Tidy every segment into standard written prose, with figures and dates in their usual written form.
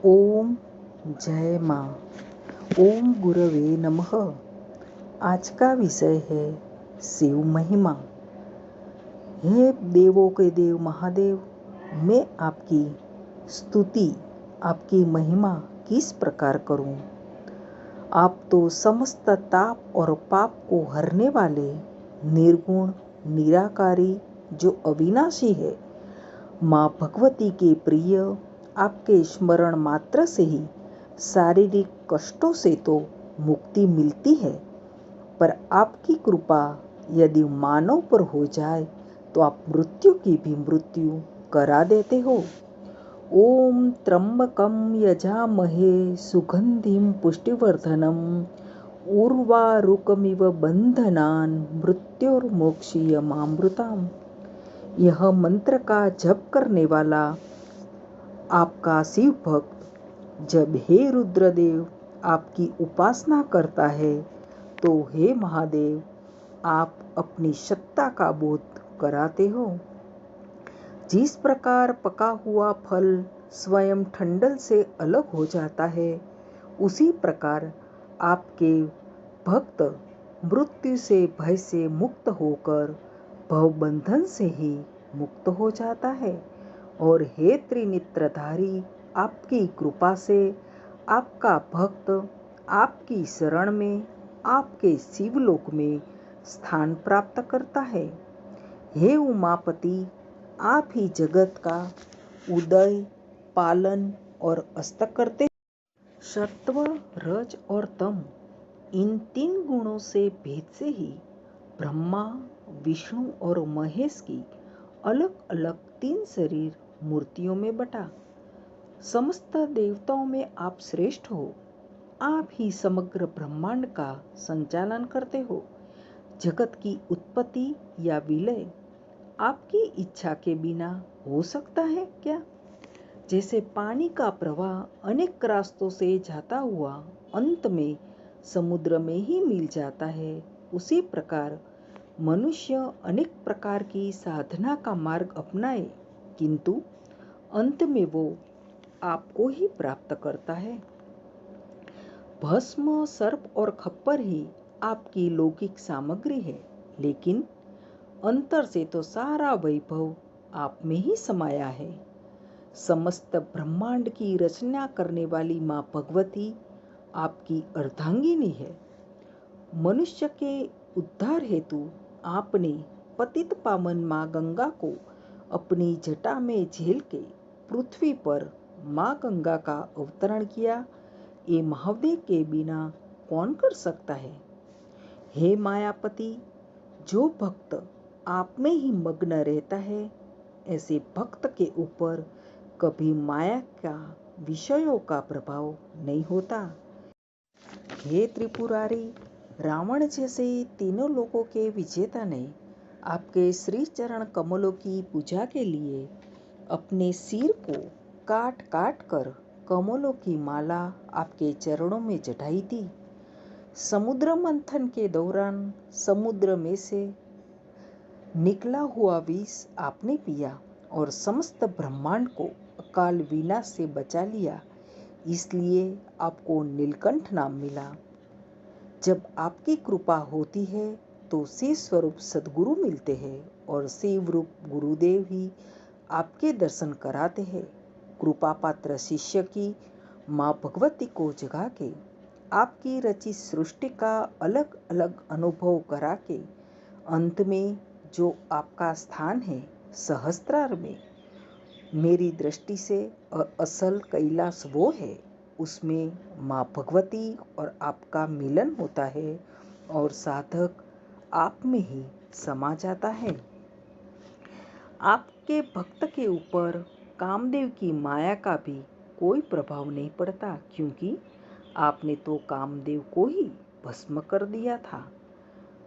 ओम जय माँ। ओम गुरवे नमः। आज का विषय है शिव महिमा। हे देवों के देव महादेव, मैं आपकी स्तुति, आपकी महिमा किस प्रकार करूं? आप तो समस्त ताप और पाप को हरने वाले, निर्गुण, निराकारी, जो अविनाशी है। माँ भगवती के प्रिय, आपके स्मरण मात्र से ही शारीरिक कष्टों से तो मुक्ति मिलती है, पर आपकी कृपा यदि मानव पर हो जाए तो आप मृत्यु की भी मृत्यु करा देते हो। ओम त्र्यंबकम यजामहे सुगंधिम पुष्टिवर्धनम उर्वारुकमिव बंधनान मृत्युर्मोक्षीयमामृताम। यह मंत्र का जप करने वाला आपका शिव भक्त जब हे रुद्रदेव आपकी उपासना करता है तो हे महादेव आप अपनी सत्ता का बोध कराते हो। जिस प्रकार पका हुआ फल स्वयं ठंडल से अलग हो जाता है, उसी प्रकार आपके भक्त मृत्यु से भय से मुक्त होकर भवबंधन से ही मुक्त हो जाता है। और हे त्रिनेत्रधारी, आपकी कृपा से आपका भक्त आपकी शरण में, आपके शिवलोक में स्थान प्राप्त करता है। हे उमापति, आप ही जगत का उदय, पालन और अस्त करते। सत्व, रज और तम, इन 3 गुणों से भेद से ही ब्रह्मा, विष्णु और महेश की अलग अलग 3 शरीर मूर्तियों में बटा। समस्त देवताओं में आप श्रेष्ठ हो। आप ही समग्र ब्रह्मांड का संचालन करते हो। जगत की उत्पत्ति या विलय आपकी इच्छा के बिना हो सकता है क्या? जैसे पानी का प्रवाह अनेक रास्तों से जाता हुआ अंत में समुद्र में ही मिल जाता है, उसी प्रकार मनुष्य अनेक प्रकार की साधना का मार्ग अपनाए, किंतु अंत में वो आपको ही प्राप्त करता है। भस्म, सर्प और खप्पर ही आपकी लौकिक सामग्री है, लेकिन अंतर से तो सारा वैभव आप में ही समाया है। समस्त ब्रह्मांड की रचना करने वाली माँ भगवती आपकी अर्धांगिनी है। मनुष्य के उद्धार हेतु आपने पतित पावन माँ गंगा को अपनी जटा में झेल के पृथ्वी पर माँ गंगा का अवतरण किया। ये महादेव के बिना कौन कर सकता है? हे मायापति, जो भक्त आप में ही मग्न रहता है, ऐसे भक्त के ऊपर कभी माया का विषयों का प्रभाव नहीं होता। हे त्रिपुरारी, रावण जैसे तीनों लोगों के विजेता ने आपके श्री चरण कमलों की पूजा के लिए अपने सिर को काट काट कर कमलों की माला आपके चरणों में चढ़ाई थी। समुद्र मंथन के दौरान समुद्र में से निकला हुआ विष आपने पिया और समस्त ब्रह्मांड को अकाल विनाश से बचा लिया, इसलिए आपको नीलकंठ नाम मिला। जब आपकी कृपा होती है तो शिव स्वरूप सद्गुरु मिलते हैं और शिव रूप गुरुदेव ही आपके दर्शन कराते हैं। कृपा पात्र शिष्य की माँ भगवती को जगा के आपकी रचित सृष्टि का अलग अलग अनुभव करा के अंत में जो आपका स्थान है सहस्त्रार में, मेरी दृष्टि से असल कैलाश वो है। उसमें माँ भगवती और आपका मिलन होता है और साधक आप में ही समा जाता है। आपके भक्त के ऊपर कामदेव की माया का भी कोई प्रभाव नहीं पड़ता, क्योंकि आपने तो कामदेव को ही भस्म कर दिया था।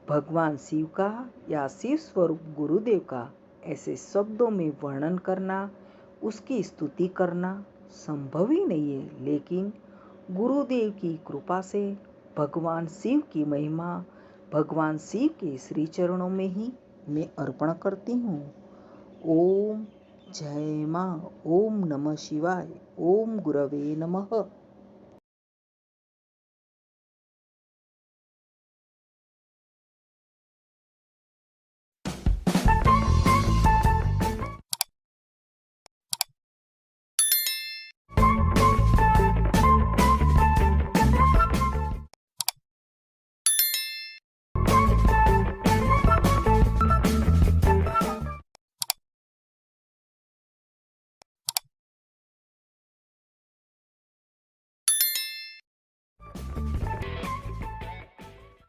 भगवान शिव का या शिव स्वरूप गुरुदेव का ऐसे शब्दों में वर्णन करना, उसकी स्तुति करना संभव ही नहीं है, लेकिन गुरुदेव की कृपा से भगवान शिव की महिमा भगवान शिव के श्री चरणों में ही मैं अर्पण करती हूँ। ओम जय माँ। ओम नमः शिवाय। ओम गुरवे नमः।